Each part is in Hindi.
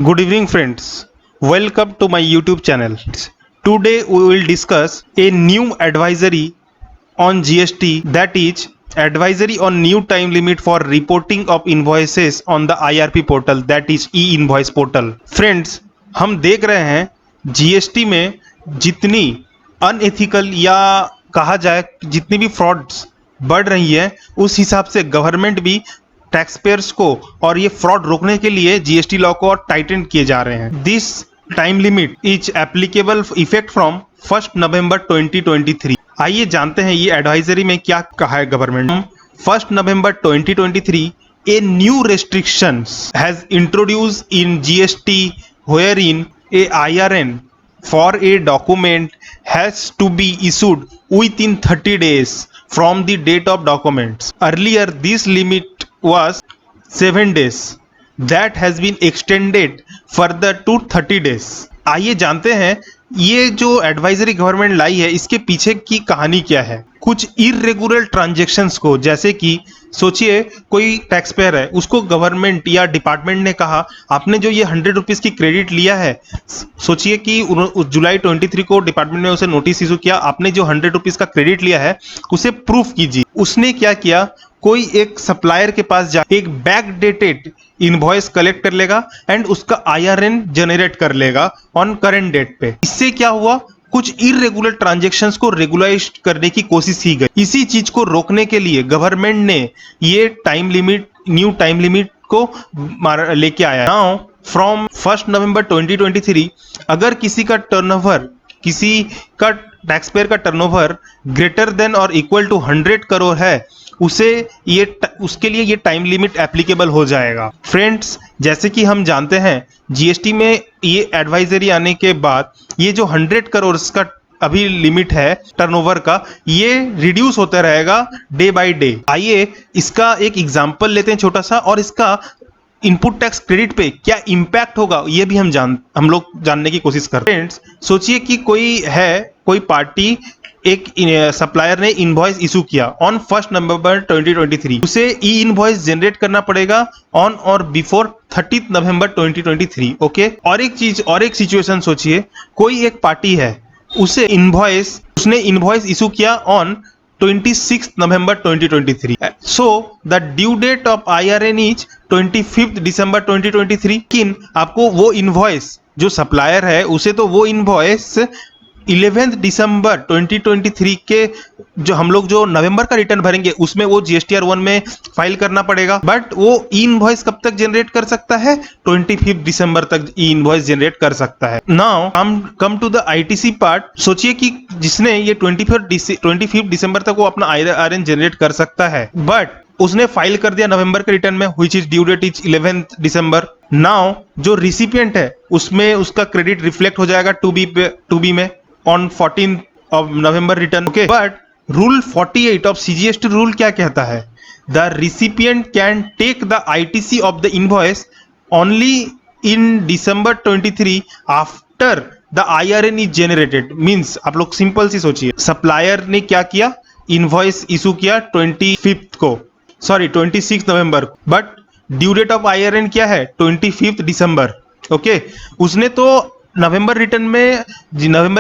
Good evening, friends. Welcome to my YouTube channel. Today we will discuss a new advisory on GST, that is advisory on new time limit for reporting of invoices on the IRP portal, that is e-invoice portal. Friends, हम देख रहे हैं GST में जितनी अनएथिकल या कहा जाए जितनी भी फ्रॉड्स बढ़ रही है, उस हिसाब से गवर्नमेंट भी टैक्स पेयर्स को और ये फ्रॉड रोकने के लिए जीएसटी लॉ को और टाइटन किए जा रहे हैं। This time limit is applicable effect from 1 नवंबर 2023। आइए जानते हैं ये एडवाइजरी में क्या कहा है गवर्नमेंट ने। 1 नवंबर 2023 a new restrictions has introduced in GST wherein a IRN for a document has to be issued within 30 days from the date of documents. Earlier, this limit was 7 days. That has been extended further to 30 days. आइए जानते हैं ये जो एडवाइजरी गवर्नमेंट लाई है इसके पीछे की कहानी क्या है। कुछ इरेगुलर ट्रांजैक्शंस को, जैसे कि सोचिए कोई टैक्स पेयर है, उसको गवर्नमेंट या डिपार्टमेंट ने कहा आपने जो ये 100 रुपीज़ की क्रेडिट लिया है, सोचिए कि जुलाई 23 को डिपार्टमेंट ने उसे नोटिस इशू किया, आपने जो 100 रुपीज़ का क्रेडिट लिया है उसे प्रूफ कीजिए। उसने क्या किया, कोई एक सप्लायर के पास जा एक बैक डेटेड इनवॉइस कलेक्ट कर लेगा एंड उसका IRN जनरेट कर लेगा ऑन करेंट डेट पे। इससे क्या हुआ, कुछ इरेगुलर ट्रांजैक्शंस को रेगुलाइज करने की कोशिश की गई। इसी चीज को रोकने के लिए गवर्नमेंट ने ये time limit, new time limit को लेके आया। नाउ फ्रॉम 1 नवंबर 2023 अगर किसी का टर्नओवर, किसी का टैक्स पेयर का टर्नओवर ग्रेटर देन और इक्वल टू 100 करोड़ है, उसके लिए ये टाइम लिमिट एप्लीकेबल हो जाएगा। फ्रेंड्स, जैसे कि हम जानते हैं जीएसटी में ये एडवाइजरी आने के बाद ये जो 100 करोड़ का अभी लिमिट है टर्नओवर का, ये रिड्यूस होता रहेगा डे बाय डे। आइए इसका एक एग्जांपल लेते हैं छोटा सा, और इसका इनपुट टैक्स क्रेडिट पे क्या इंपैक्ट होगा ये भी हम लोग जानने की कोशिश करते हैं। फ्रेंड्स, सोचिए कि कोई पार्टी, एक सप्लायर ने इनवॉइस इशू किया ऑन 1 नवंबर 2023, उसे ई इनवॉइस जनरेट करना पड़ेगा ऑन और बिफोर 30 नवंबर 2023। ओके, और एक सिचुएशन सोचिए, कोई एक पार्टी है, उसने इनवॉइस इशू किया on 26 November 2023। So the due date of IRN is 25 December 2023। लेकिन आपको वो इनवॉइस, जो सप्लायर है उसे तो वो इनवॉइस 11 दिसंबर 2023 के जो हम लोग जो नवंबर का रिटर्न भरेंगे उसमें वो GSTR 1 में फाइल करना पड़ेगा। बट वो ई इनवॉइस कब तक जनरेट कर सकता है, 25 दिसंबर तक ई इनवॉइस जनरेट कर सकता है। Now come to the ITC part. सोचिए कि जिसने ये 25 दिसंबर तक वो अपना IRN जनरेट कर सकता है, बट उसने फाइल कर दिया नवंबर के रिटर्न में, which is due date is 11 December. Now जो रिसिपिएंट है उसमें उसका क्रेडिट रिफ्लेक्ट हो जाएगा 2B में on 14th of November return. Okay, but rule 48 of CGST rule क्या कहता है, the recipient can take the ITC of the invoice only in December 23 after the IRN is generated। Means आप लोग सिंपल सी सोचिए, सप्लायर ने क्या किया, इनवॉइस इशू किया 26 November, but due date of IRN क्या है, 25 दिसंबर। ओके, उसने तो नवंबर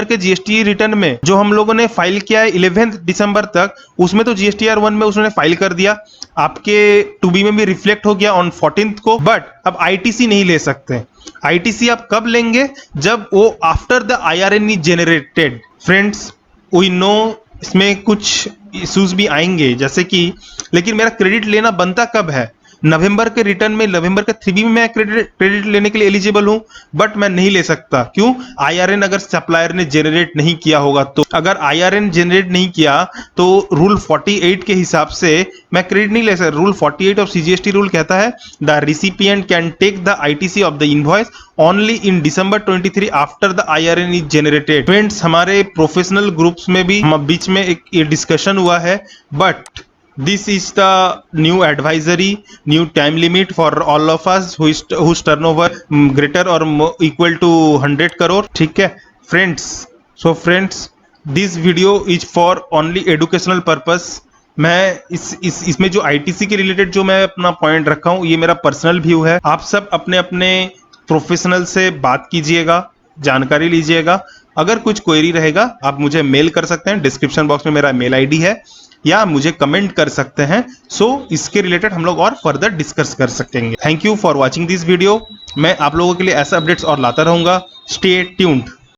के GST रिटर्न में जो हम लोगों ने फाइल किया है 11 दिसंबर तक, उसमें तो GSTR 1 में उसने फाइल कर दिया, आपके 2B में भी रिफ्लेक्ट हो गया ऑन 14th को। बट अब ITC नहीं ले सकते। ITC आप कब लेंगे, जब वो after the IRN is generated. Friends, we know इसमें कुछ इश्यूज भी आएंगे, जैसे कि लेकिन मेरा क्रेडिट लेना बनता कब है, नवंबर के रिटर्न में, नवंबर के 3B में मैं क्रेडिट लेने के लिए एलिजिबल हूं, बट मैं नहीं ले सकता। क्यों, IRN अगर सप्लायर ने जनरेट नहीं किया होगा तो। अगर IRN जनरेट नहीं किया तो रूल 48 के हिसाब से मैं क्रेडिट नहीं ले सकता। रूल 48 ऑफ CGST रूल कहता है the recipient can take the ITC of the invoice only in December 23 after the IRN is generated. Friends, हमारे प्रोफेशनल ग्रुप्स में भी बीच में एक डिस्कशन हुआ है, but this is the new advisory, new time limit for all of us whose turnover greater or equal to 100 crore। ठीक है friends, so friends, this video is for only educational purpose। मैं इसमें जो ITC के रिलेटेड जो मैं अपना पॉइंट रखा हूँ, ये मेरा पर्सनल व्यू है। आप सब अपने अपने प्रोफेशनल से बात कीजिएगा, जानकारी लीजिएगा। अगर कुछ क्वेरी रहेगा आप मुझे मेल कर सकते हैं, डिस्क्रिप्शन बॉक्स में मेरा मेल आईडी है, या मुझे कमेंट कर सकते हैं। सो इसके रिलेटेड हम लोग और फर्दर डिस्कस कर सकेंगे। Thank you for watching this video. मैं आप लोगों के लिए ऐसे अपडेट्स और लाता रहूंगा। Stay tuned.